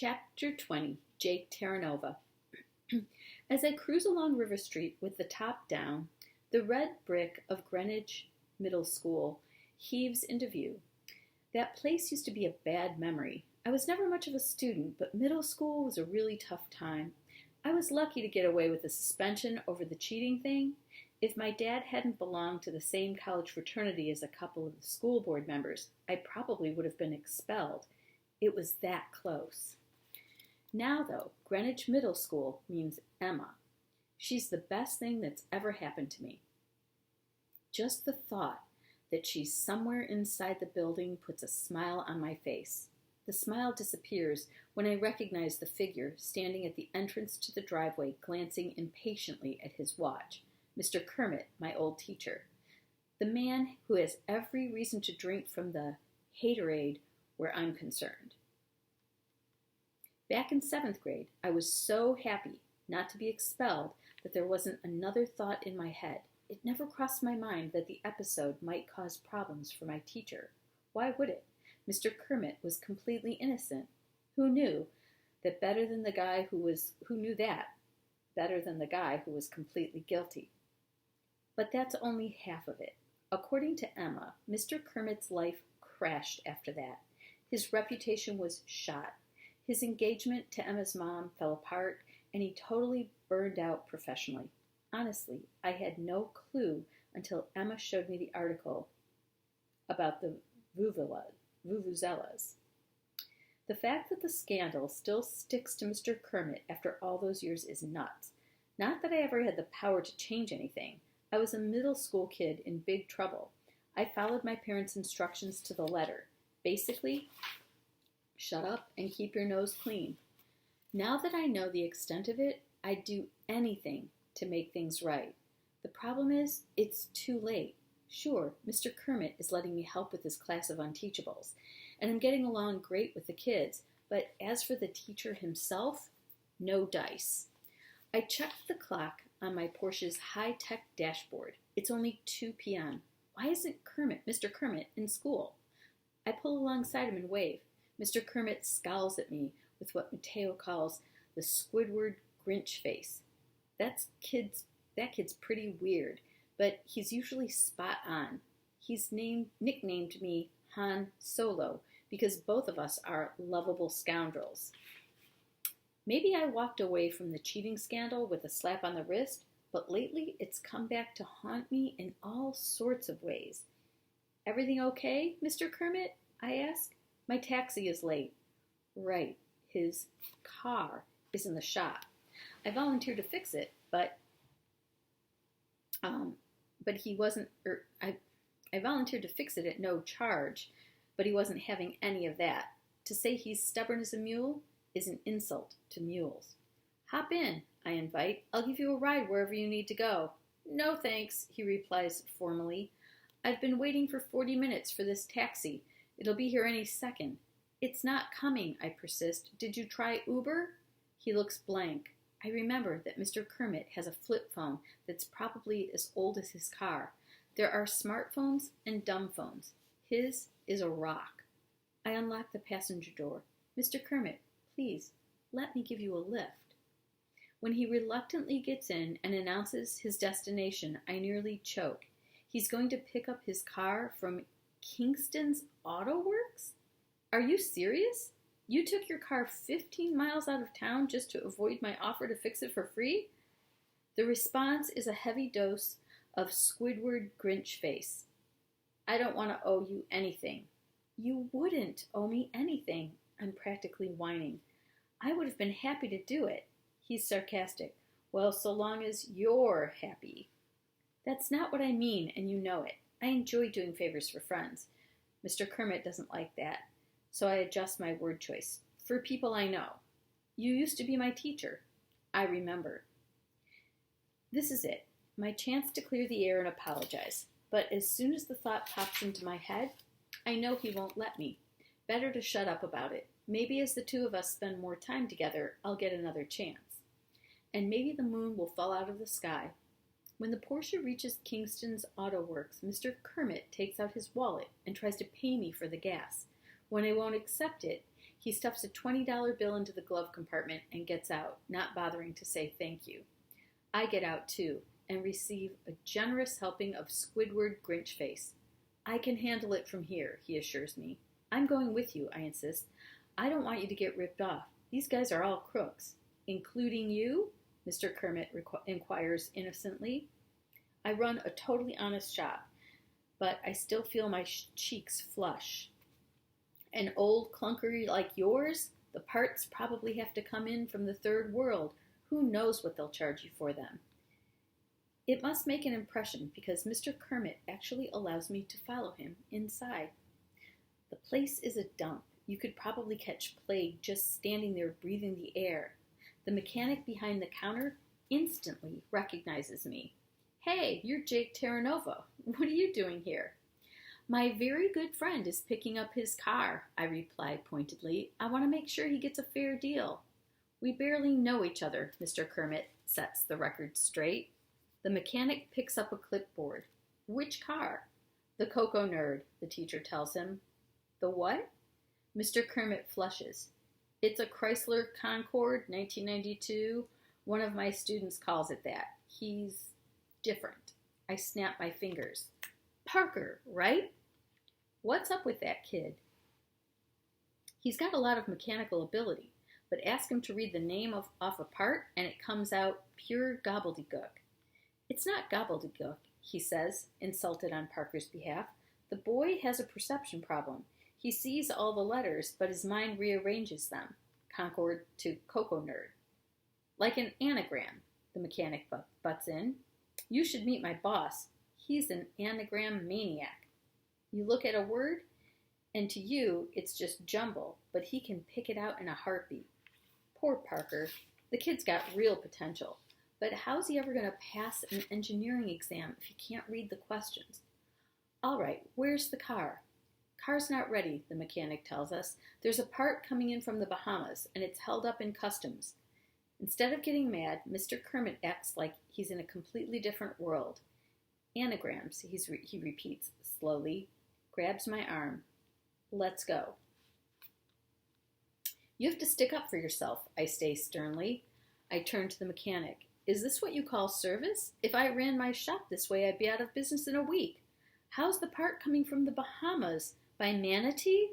Chapter 20, Jake Terranova. As I cruise along River Street with the top down, the red brick of Greenwich Middle School heaves into view. That place used to be a bad memory. I was never much of a student, but middle school was a really tough time. I was lucky to get away with a suspension over the cheating thing. If my dad hadn't belonged to the same college fraternity as a couple of the school board members, I probably would have been expelled. It was that close. Now, though, Greenwich Middle School means Emma. She's the best thing that's ever happened to me. Just the thought that she's somewhere inside the building puts a smile on my face. The smile disappears when I recognize the figure standing at the entrance to the driveway, glancing impatiently at his watch. Mr. Kermit, my old teacher. The man who has every reason to drink from the haterade where I'm concerned. Back in 7th grade, I was so happy not to be expelled that there wasn't another thought in my head. It never crossed my mind that the episode might cause problems for my teacher. Why would it? Mr. Kermit was completely innocent. Who knew that better than the guy who was completely guilty? But that's only half of it. According to Emma, Mr. Kermit's life crashed after that. His reputation was shot. His engagement to Emma's mom fell apart, and he totally burned out professionally. Honestly, I had no clue until Emma showed me the article about the vuvuzelas. The fact that the scandal still sticks to Mr. Kermit after all those years is nuts. Not that I ever had the power to change anything. I was a middle school kid in big trouble. I followed my parents' instructions to the letter. Basically, shut up and keep your nose clean. Now that I know the extent of it, I'd do anything to make things right. The problem is, it's too late. Sure, Mr. Kermit is letting me help with his class of unteachables, and I'm getting along great with the kids, but as for the teacher himself, no dice. I checked the clock on my Porsche's high-tech dashboard. It's only 2 p.m. Why isn't Mr. Kermit, in school? I pull alongside him and wave. Mr. Kermit scowls at me with what Mateo calls the Squidward Grinch face. That kid's pretty weird, but he's usually spot on. He's nicknamed me Han Solo because both of us are lovable scoundrels. Maybe I walked away from the cheating scandal with a slap on the wrist, but lately it's come back to haunt me in all sorts of ways. Everything okay, Mr. Kermit? I ask. My taxi is late. Right, his car is in the shop. I volunteered to fix it, but he wasn't. I volunteered to fix it at no charge, but he wasn't having any of that. To say he's stubborn as a mule is an insult to mules. Hop in, I invite. I'll give you a ride wherever you need to go. No thanks, he replies formally. I've been waiting for 40 minutes for this taxi. It'll be here any second. It's not coming, I persist. Did you try Uber? He looks blank. I remember that Mr. Kermit has a flip phone that's probably as old as his car. There are smartphones and dumb phones. His is a rock. I unlock the passenger door. Mr. Kermit, please, let me give you a lift. When he reluctantly gets in and announces his destination, I nearly choke. He's going to pick up his car from Kingston's Auto Works? Are you serious? You took your car 15 miles out of town just to avoid my offer to fix it for free? The response is a heavy dose of Squidward Grinch face. I don't want to owe you anything. You wouldn't owe me anything, I'm practically whining. I would have been happy to do it. He's sarcastic. Well, so long as you're happy. That's not what I mean, and you know it. I enjoy doing favors for friends. Mr. Kermit doesn't like that, so I adjust my word choice. For people I know. You used to be my teacher. I remember. This is it. My chance to clear the air and apologize. But as soon as the thought pops into my head, I know he won't let me. Better to shut up about it. Maybe as the two of us spend more time together, I'll get another chance. And maybe the moon will fall out of the sky. When the Porsche reaches Kingston's Auto Works, Mr. Kermit takes out his wallet and tries to pay me for the gas. When I won't accept it, He stuffs a $20 bill into the glove compartment and gets out, not bothering to say thank you. I get out too and receive a generous helping of Squidward Grinch face. I can handle it from here, he assures me. I'm going with you, I insist. I don't want you to get ripped off. These guys are all crooks. Including you? Mr. Kermit inquires innocently. I run a totally honest shop, but I still feel my cheeks flush. An old clunker like yours? The parts probably have to come in from the third world. Who knows what they'll charge you for them? It must make an impression because Mr. Kermit actually allows me to follow him inside. The place is a dump. You could probably catch plague just standing there breathing the air. The mechanic behind the counter instantly recognizes me. Hey, you're Jake Terranova. What are you doing here? My very good friend is picking up his car, I replied pointedly. I want to make sure he gets a fair deal. We barely know each other, Mr. Kermit sets the record straight. The mechanic picks up a clipboard. Which car? The Cocoa Nerd, the teacher tells him. The what? Mr. Kermit flushes. It's a Chrysler Concorde, 1992. One of my students calls it that. He's different. I snap my fingers. Parker, right? What's up with that kid? He's got a lot of mechanical ability, but ask him to read the name off a part and it comes out pure gobbledygook. It's not gobbledygook, he says, insulted on Parker's behalf. The boy has a perception problem. He sees all the letters, but his mind rearranges them. Concord to Cocoa Nerd. Like an anagram, the mechanic butts in. You should meet my boss. He's an anagram maniac. You look at a word, and to you, it's just jumble, but he can pick it out in a heartbeat. Poor Parker. The kid's got real potential. But how's he ever going to pass an engineering exam if he can't read the questions? All right, where's the car? Car's not ready, the mechanic tells us. There's a part coming in from the Bahamas, and it's held up in customs. Instead of getting mad, Mr. Kermit acts like he's in a completely different world. Anagrams, he repeats slowly, grabs my arm. Let's go. You have to stick up for yourself, I say sternly. I turn to the mechanic. Is this what you call service? If I ran my shop this way, I'd be out of business in a week. How's the part coming from the Bahamas? By manatee?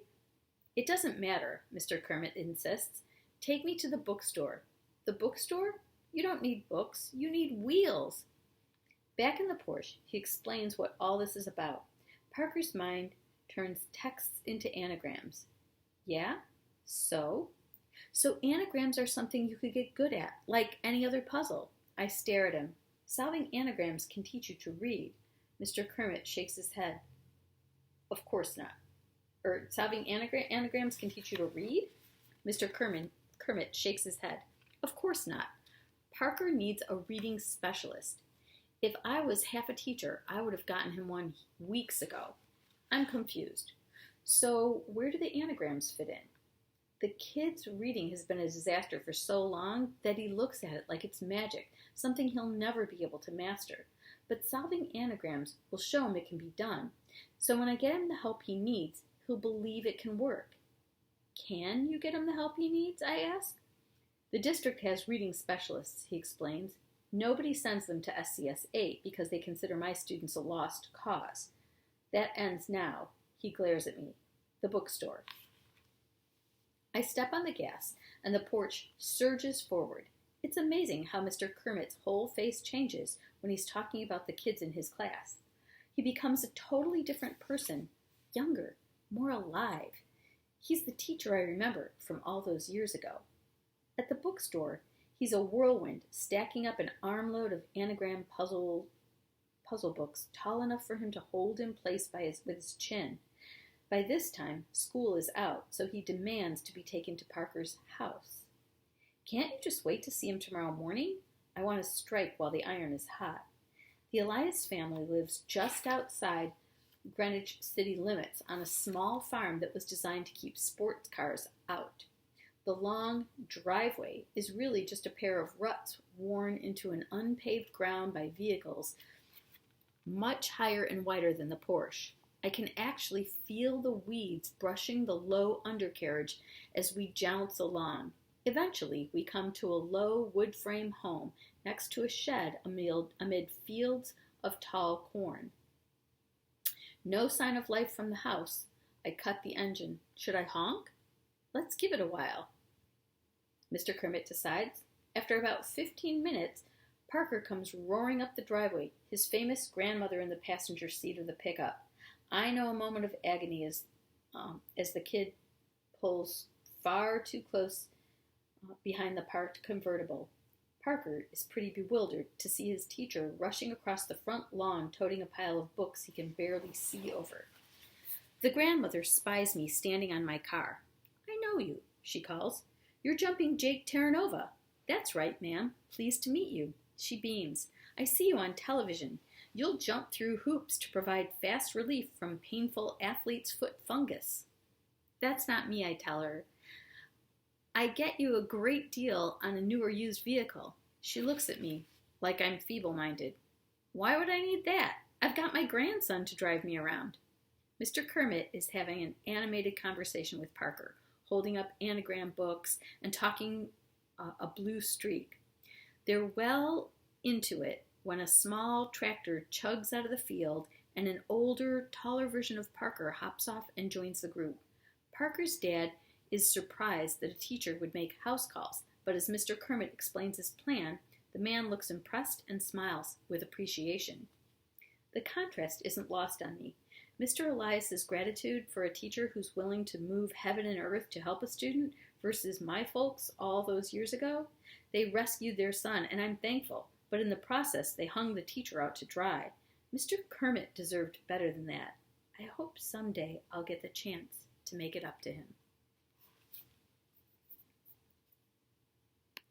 It doesn't matter, Mr. Kermit insists. Take me to the bookstore. The bookstore? You don't need books. You need wheels. Back in the Porsche, he explains what all this is about. Parker's mind turns texts into anagrams. Yeah? So? So anagrams are something you could get good at, like any other puzzle. I stare at him. Solving anagrams can teach you to read. Mr. Kermit shakes his head. Of course not. Solving anagrams can teach you to read? Mr. Kermit shakes his head. Of course not. Parker needs a reading specialist. If I was half a teacher, I would have gotten him one weeks ago. I'm confused. So where do the anagrams fit in? The kid's reading has been a disaster for so long that he looks at it like it's magic, something he'll never be able to master. But solving anagrams will show him it can be done. So when I get him the help he needs, he'll believe it can work. Can you get him the help he needs? I ask. The district has reading specialists, he explains. Nobody sends them to SCS 8 because they consider my students a lost cause. That ends now. He glares at me. The bookstore. I step on the gas, and the porch surges forward. It's amazing how Mr. Kermit's whole face changes when he's talking about the kids in his class. He becomes a totally different person, younger, more alive. He's the teacher I remember from all those years ago. At the bookstore, he's a whirlwind, stacking up an armload of anagram puzzle books tall enough for him to hold in place with his chin. By this time, school is out, so he demands to be taken to Parker's house. Can't you just wait to see him tomorrow morning? I want to strike while the iron is hot. The Elias family lives just outside Greenwich city limits on a small farm that was designed to keep sports cars out. The long driveway is really just a pair of ruts worn into an unpaved ground by vehicles much higher and wider than the Porsche. I I can actually feel the weeds brushing the low undercarriage as we jounce along. Eventually, we come to a low wood frame home next to a shed amid fields of tall corn. No sign of life from the house. I cut the engine. Should I honk? Let's give it a while. Mr. Kermit decides. After about 15 minutes, Parker comes roaring up the driveway, his famous grandmother in the passenger seat of the pickup. I know a moment of agony as the kid pulls far too close behind the parked convertible. Parker is pretty bewildered to see his teacher rushing across the front lawn toting a pile of books he can barely see over. The grandmother spies me standing on my car. I know you, she calls. You're jumping Jake Terranova. That's right, ma'am. Pleased to meet you. She beams. I see you on television. You'll jump through hoops to provide fast relief from painful athlete's foot fungus. That's not me, I tell her. I get you a great deal on a new or used vehicle. She looks at me like I'm feeble-minded. Why would I need that? I've got my grandson to drive me around. Mr. Kermit is having an animated conversation with Parker, holding up anagram books and talking a blue streak. They're well into it when a small tractor chugs out of the field and an older, taller version of Parker hops off and joins the group. Parker's dad is surprised that a teacher would make house calls, but as Mr. Kermit explains his plan, the man looks impressed and smiles with appreciation. The contrast isn't lost on me. Mr. Elias's gratitude for a teacher who's willing to move heaven and earth to help a student versus my folks all those years ago. They rescued their son, and I'm thankful, but in the process they hung the teacher out to dry. Mr. Kermit deserved better than that. I hope someday I'll get the chance to make it up to him.